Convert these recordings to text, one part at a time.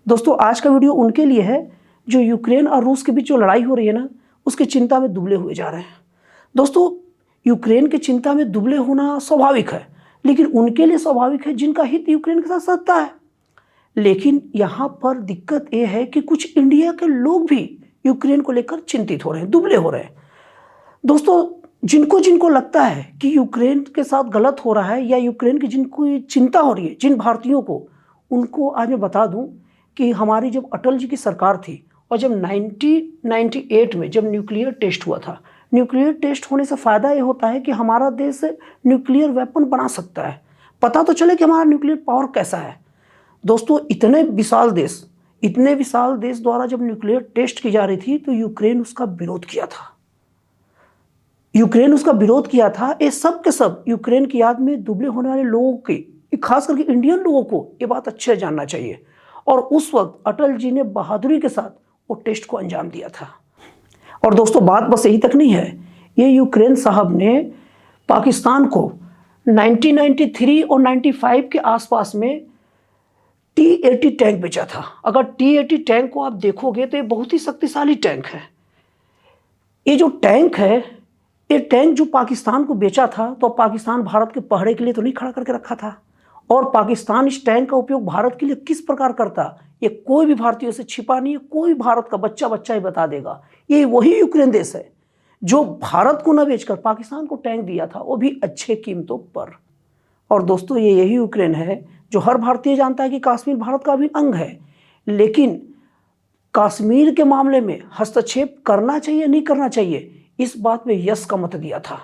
दोस्तों आज का वीडियो उनके लिए है जो यूक्रेन और रूस के बीच जो लड़ाई हो रही है ना, उसकी चिंता में दुबले हुए जा रहे हैं। दोस्तों यूक्रेन की चिंता में दुबले होना स्वाभाविक है, लेकिन उनके लिए स्वाभाविक है जिनका हित यूक्रेन के साथ सत्ता है। लेकिन यहाँ पर दिक्कत ये है कि कुछ इंडिया के लोग भी यूक्रेन को लेकर चिंतित हो रहे हैं, दुबले हो रहे हैं। दोस्तों जिनको जिनको लगता है कि यूक्रेन के साथ गलत हो रहा है या यूक्रेन की जिनको चिंता हो रही है, जिन भारतीयों को, उनको आज मैं बता दूं कि हमारी जब अटल जी की सरकार थी और जब 1998 में जब न्यूक्लियर टेस्ट हुआ था, न्यूक्लियर टेस्ट होने से फ़ायदा ये होता है कि हमारा देश न्यूक्लियर वेपन बना सकता है, पता तो चले कि हमारा न्यूक्लियर पावर कैसा है। दोस्तों इतने विशाल देश द्वारा जब न्यूक्लियर टेस्ट की जा रही थी तो यूक्रेन उसका विरोध किया था। ये सब के सब यूक्रेन की याद में दुबले होने वाले लोगों की, खास करके इंडियन लोगों को ये बात अच्छे से जानना चाहिए। और उस वक्त अटल जी ने बहादुरी के साथ वो टेस्ट को अंजाम दिया था। और दोस्तों बात बस यही तक नहीं है, ये यूक्रेन साहब ने पाकिस्तान को 1993 और 95 के आसपास में T-80 टैंक बेचा था। अगर T-80 टैंक को आप देखोगे तो ये बहुत ही शक्तिशाली टैंक है। ये जो टैंक है, ये टैंक जो पाकिस्तान को बेचा था, तो पाकिस्तान भारत के पहरे के लिए तो नहीं खड़ा करके रखा था। और पाकिस्तान इस टैंक का उपयोग भारत के लिए किस प्रकार करता, ये कोई भी भारतीय से छिपा नहीं है। कोई भारत का बच्चा ही बता देगा। ये वही यूक्रेन देश है जो भारत को न बेचकर पाकिस्तान को टैंक दिया था, वो भी अच्छे कीमतों पर। और दोस्तों ये यही यूक्रेन है जो हर भारतीय जानता है कि कश्मीर भारत का अभिन्न अंग है, लेकिन कश्मीर के मामले में हस्तक्षेप करना चाहिए नहीं करना चाहिए, इस बात में यस का मत दिया था।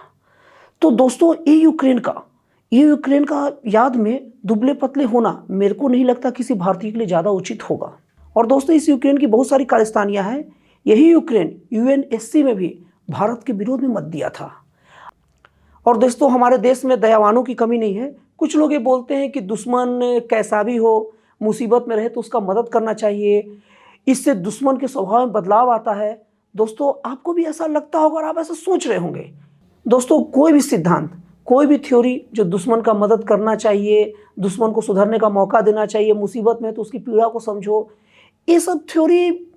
तो दोस्तों ये यूक्रेन का याद में दुबले पतले होना मेरे को नहीं लगता किसी भारतीय के लिए ज़्यादा उचित होगा। और दोस्तों इस यूक्रेन की बहुत सारी कारस्तानियाँ हैं। यही यूक्रेन UNSC में भी भारत के विरोध में मत दिया था। और दोस्तों हमारे देश में दयावानों की कमी नहीं है। कुछ लोग ये बोलते हैं कि दुश्मन कैसा भी हो, मुसीबत में रहे तो उसका मदद करना चाहिए, इससे दुश्मन के स्वभाव में बदलाव आता है। दोस्तों आपको भी ऐसा लगता होगा और आप ऐसा सोच रहे होंगे। दोस्तों कोई भी सिद्धांत, कोई भी थ्योरी जो दुश्मन का मदद करना चाहिए, दुश्मन को सुधरने का मौका देना चाहिए, मुसीबत में तो उसकी पीड़ा को समझो, ये सब थ्योरी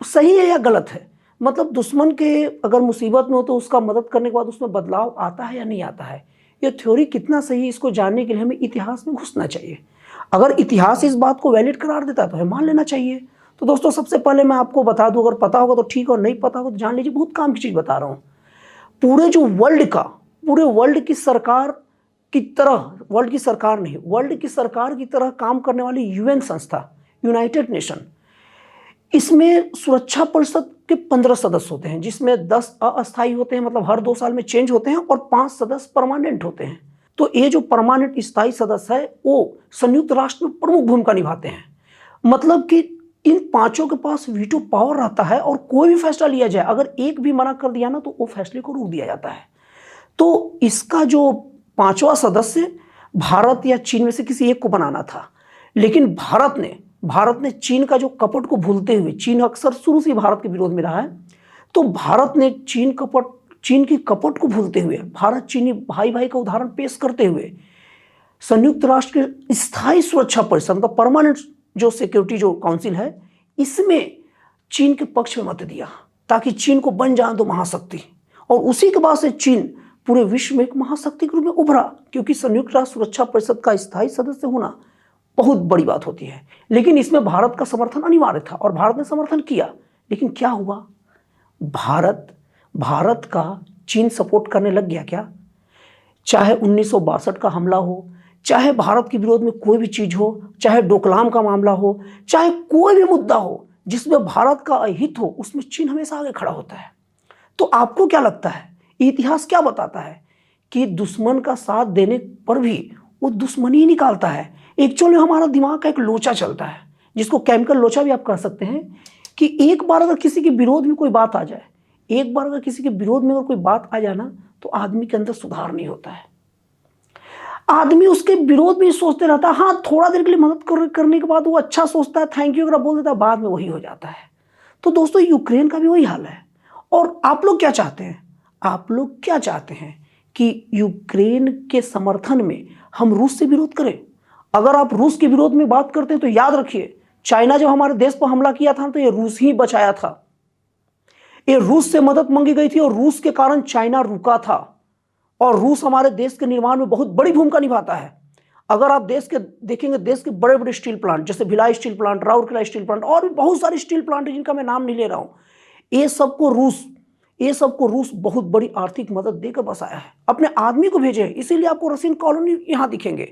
सही है या गलत है? मतलब दुश्मन के अगर मुसीबत में हो तो उसका मदद करने के बाद उसमें बदलाव आता है या नहीं आता है, ये थ्योरी कितना सही है, इसको जानने के लिए हमें इतिहास में घुसना चाहिए। अगर इतिहास इस बात को वैलिड करार देता है तो हमें मान लेना चाहिए। तो दोस्तों सबसे पहले मैं आपको बता दूं, अगर पता होगा तो ठीक और नहीं पता होगा तो जान लीजिए, बहुत काम की चीज़ बता रहा हूँ। पूरे वर्ल्ड की सरकार की तरह काम करने वाली UN संस्था, यूनाइटेड नेशन, इसमें सुरक्षा परिषद के 15 सदस्य होते हैं, जिसमें 10 अस्थायी होते हैं, मतलब हर 2 साल में चेंज होते हैं, और 5 सदस्य परमानेंट होते हैं। तो ये जो परमानेंट स्थायी सदस्य है वो संयुक्त राष्ट्र में प्रमुख भूमिका निभाते हैं। मतलब कि इन 5 के पास वीटो पावर रहता है और कोई भी फैसला लिया जाए, अगर एक भी मना कर दिया ना तो वो फैसले को रोक दिया जाता है। तो इसका जो 5वां सदस्य भारत या चीन में से किसी एक को बनाना था, लेकिन भारत ने चीन का जो कपट को भूलते हुए, चीन अक्सर शुरू से भारत के विरोध में रहा है, तो भारत ने चीन की कपट को भूलते हुए, भारत चीनी भाई का उदाहरण पेश करते हुए संयुक्त राष्ट्र के स्थायी सुरक्षा परिषद, मतलब परमानेंट जो सिक्योरिटी जो काउंसिल है, इसमें चीन के पक्ष में मत दिया ताकि चीन को बन जाने दो महाशक्ति। और उसी के बाद से चीन पूरे विश्व में एक महाशक्ति के रूप में उभरा, क्योंकि संयुक्त राष्ट्र सुरक्षा परिषद का स्थायी सदस्य होना बहुत बड़ी बात होती है। लेकिन इसमें भारत का समर्थन अनिवार्य था और भारत ने समर्थन किया। लेकिन क्या हुआ, भारत का चीन सपोर्ट करने लग गया क्या? चाहे 1962 का हमला हो, चाहे भारत के विरोध में कोई भी चीज हो, चाहे डोकलाम का मामला हो, चाहे कोई भी मुद्दा हो जिसमें भारत का अहित हो, उसमें चीन हमेशा आगे खड़ा होता है। तो आपको क्या लगता है, इतिहास क्या बताता है कि दुश्मन का साथ देने पर भी वो दुश्मनी ही निकालता है? एक्चुअली हमारा दिमाग का एक लोचा चलता है, जिसको केमिकल लोचा भी आप कह सकते हैं, कि एक बार अगर किसी के विरोध में कोई बात आ जाए, ना, तो आदमी के अंदर सुधार नहीं होता है। आदमी उसके विरोध में सोचते रहता है, हाँ थोड़ा देर के लिए मदद करने के बाद वो अच्छा सोचता है, थैंक यू वगैरह बोल देता है, बाद में वही हो जाता है। तो दोस्तों यूक्रेन का भी वही हाल है। और आप लोग क्या चाहते हैं कि यूक्रेन के समर्थन में हम रूस से विरोध करें? अगर आप रूस के विरोध में बात करते हैं तो याद रखिए, चाइना जब हमारे देश पर हमला किया था तो ये रूस ही बचाया था। ये रूस से मदद मांगी गई थी और रूस के कारण चाइना रुका था। और रूस हमारे देश के निर्माण में बहुत बड़ी भूमिका निभाता है। अगर आप देश के देखेंगे, देश के बड़े बड़े स्टील प्लांट जैसे Bhilai steel plant, Rourkela steel plant और भी बहुत सारे स्टील प्लांट हैं जिनका मैं नाम नहीं ले रहा हूं, ये सबको रूस बहुत बड़ी आर्थिक मदद देकर बसाया है, अपने आदमी को भेजे है। इसीलिए आपको रशियन कॉलोनी यहां दिखेंगे।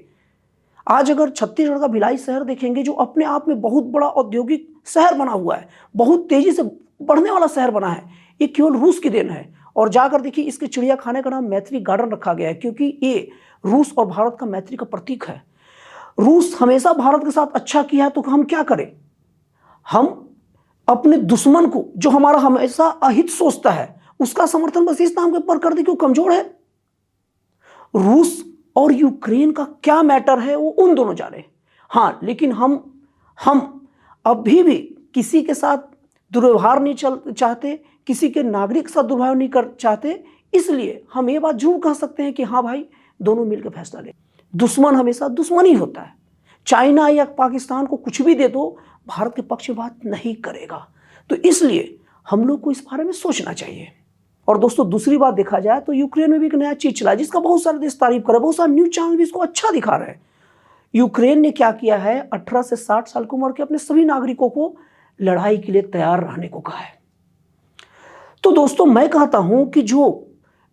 आज अगर छत्तीसगढ़ का भिलाई शहर देखेंगे, जो अपने आप में बहुत बड़ा औद्योगिक शहर बना हुआ है, बहुत तेजी से बढ़ने वाला शहर बना है, ये केवल रूस की देन है। और जाकर देखिए, इसके चिड़िया खाने का नाम मैत्री गार्डन रखा गया है, क्योंकि ये रूस और भारत का मैत्री का प्रतीक है। रूस हमेशा भारत के साथ अच्छा किया है, तो हम क्या करें? हम अपने दुश्मन को, जो हमारा हमेशा अहित सोचता है, उसका समर्थन बस इस नाम के ऊपर कर दे कि वो कमजोर है। रूस और यूक्रेन का क्या मैटर है वो उन दोनों जाने। हाँ, लेकिन हम अभी भी किसी के साथ दुर्व्यवहार नहीं चाहते, किसी के नागरिक के साथ दुर्व्यवहार नहीं कर चाहते। इसलिए हम ये बात जरूर कह सकते हैं कि हाँ भाई, दोनों मिलकर फैसला ले। दुश्मन हमेशा दुश्मन ही होता है। चाइना या पाकिस्तान को कुछ भी दे दो, भारत के पक्ष में बात नहीं करेगा। तो इसलिए हम लोग को इस बारे में सोचना चाहिए। और दोस्तों, दूसरी बात देखा जाए तो यूक्रेन में भी एक नया चीज चला, जिसका बहुत सारे देश तारीफ कर रहे हैं, बहुत सारे न्यूज चैनल भी इसको अच्छा दिखा रहे हैं। यूक्रेन ने क्या किया है, 18 से 60 साल की उम्र के अपने सभी नागरिकों को लड़ाई के लिए तैयार रहने को कहा है। तो दोस्तों, मैं कहता हूं कि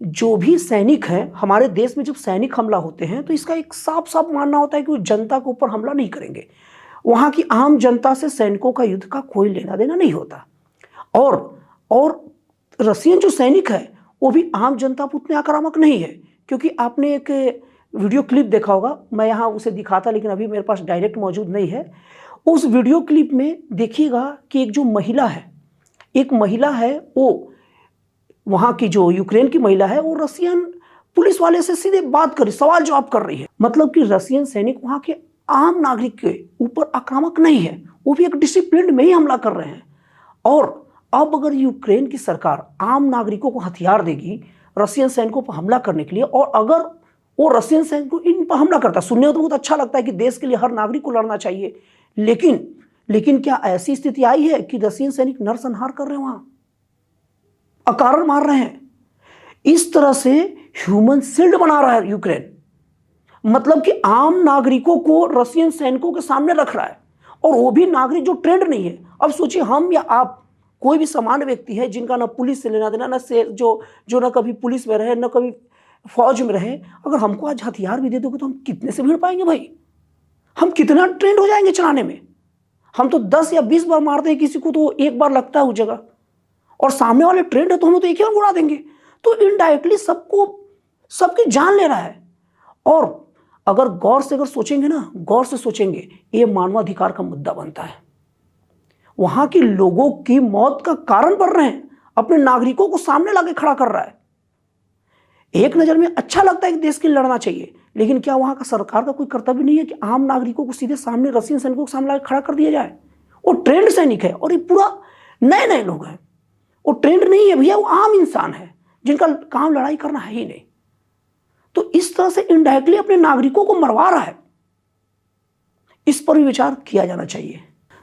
जो भी सैनिक हैं हमारे देश में, जब सैनिक हमला होते हैं तो इसका एक साफ साफ मानना होता है कि वो जनता के ऊपर हमला नहीं करेंगे। वहां की आम जनता से सैनिकों का युद्ध का कोई लेना देना नहीं होता। और रशियन जो सैनिक है वो भी आम जनता पर उतने आक्रामक नहीं है, क्योंकि आपने एक वीडियो क्लिप देखा होगा, मैं यहाँ उसे दिखाता लेकिन अभी मेरे पास डायरेक्ट मौजूद नहीं है। उस वीडियो क्लिप में देखिएगा कि एक महिला है, वो वहाँ की जो यूक्रेन की महिला है, वो रशियन पुलिस वाले से सीधे बात कर रही, सवाल जवाब कर रही है। मतलब कि रशियन सैनिक वहाँ के आम नागरिक के ऊपर आक्रामक नहीं है, वो भी एक डिसिप्लिन में ही हमला कर रहे हैं। और अब अगर यूक्रेन की सरकार आम नागरिकों को हथियार देगी रशियन सैनिकों पर हमला करने के लिए, और अगर वो रशियन सैनिकों इन पर हमला करता है, सुनने में तो बहुत अच्छा लगता है कि देश के लिए हर नागरिक को लड़ना चाहिए, लेकिन क्या ऐसी स्थिति आई है कि रशियन सैनिक नरसंहार कर रहे हैं, वहां अकारण मार रहे हैं? इस तरह से ह्यूमन शील्ड बना रहा है यूक्रेन। मतलब कि आम नागरिकों को रशियन सैनिकों के सामने रख रहा है, और वो भी नागरिक जो ट्रेंड नहीं है। अब सोचिए, हम या आप, कोई भी सामान्य व्यक्ति है जिनका ना पुलिस से लेना देना, ना से जो ना कभी पुलिस में रहे, ना कभी फौज में रहे, अगर हमको आज हथियार भी दे दोगे तो हम कितने से भिड़ पाएंगे भाई? हम कितना ट्रेंड हो जाएंगे चलाने में? हम तो 10 या 20 बार मारते हैं किसी को तो एक बार लगता है उस जगह, और सामने वाले ट्रेंड है तो हम तो एक ही बार उड़ा देंगे। तो इनडायरेक्टली सबकी जान ले रहा है। और अगर गौर से सोचेंगे, ये मानवाधिकार का मुद्दा बनता है। वहां के लोगों की मौत का कारण बन रहे हैं, अपने नागरिकों को सामने लाके खड़ा कर रहा है। एक नजर में अच्छा लगता है कि देश के लिए लड़ना चाहिए, लेकिन क्या वहां का सरकार का कोई कर्तव्य नहीं है कि आम नागरिकों को सीधे सामने रशियन सैनिकों के सामने लाके खड़ा कर दिया जाए? वो ट्रेंड सैनिक है, और ये पूरा नए लोग हैं। वो ट्रेंड नहीं है भैया, वो आम इंसान है जिनका काम लड़ाई करना है ही नहीं। तो इस तरह से इनडायरेक्टली अपने नागरिकों को मरवा रहा है। इस पर भी विचार किया जाना चाहिए।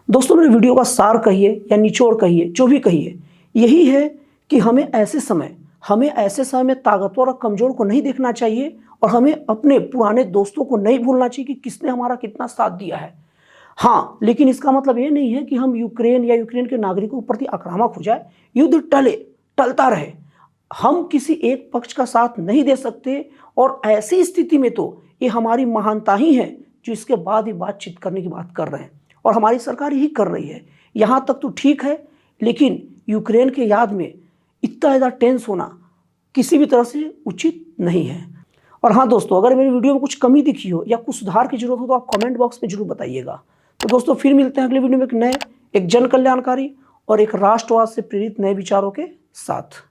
दोस्तों, मेरे वीडियो का सार कहिए या निचोड़ कहिए, जो भी कहिए, यही है कि हमें ऐसे समय में ताकतवर और कमजोर को नहीं देखना चाहिए, और हमें अपने पुराने दोस्तों को नहीं भूलना चाहिए कि किसने हमारा कितना साथ दिया है। हाँ, लेकिन इसका मतलब ये नहीं है कि हम यूक्रेन या यूक्रेन के नागरिकों के प्रति आक्रामक हो जाए, युद्ध टलता रहे। हम किसी एक पक्ष का साथ नहीं दे सकते, और ऐसी स्थिति में तो ये हमारी महानता ही है जो इसके बाद ही बातचीत करने की बात कर रहे हैं, और हमारी सरकार यही कर रही है। यहाँ तक तो ठीक है, लेकिन यूक्रेन के याद में इतना ज़्यादा टेंस होना किसी भी तरह से उचित नहीं है। और हाँ दोस्तों, अगर मेरी वीडियो में कुछ कमी दिखी हो या कुछ सुधार की जरूरत हो तो आप कमेंट बॉक्स में जरूर बताइएगा। तो दोस्तों, फिर मिलते हैं अगले वीडियो में एक जन कल्याणकारी और एक राष्ट्रवाद से प्रेरित नए विचारों के साथ।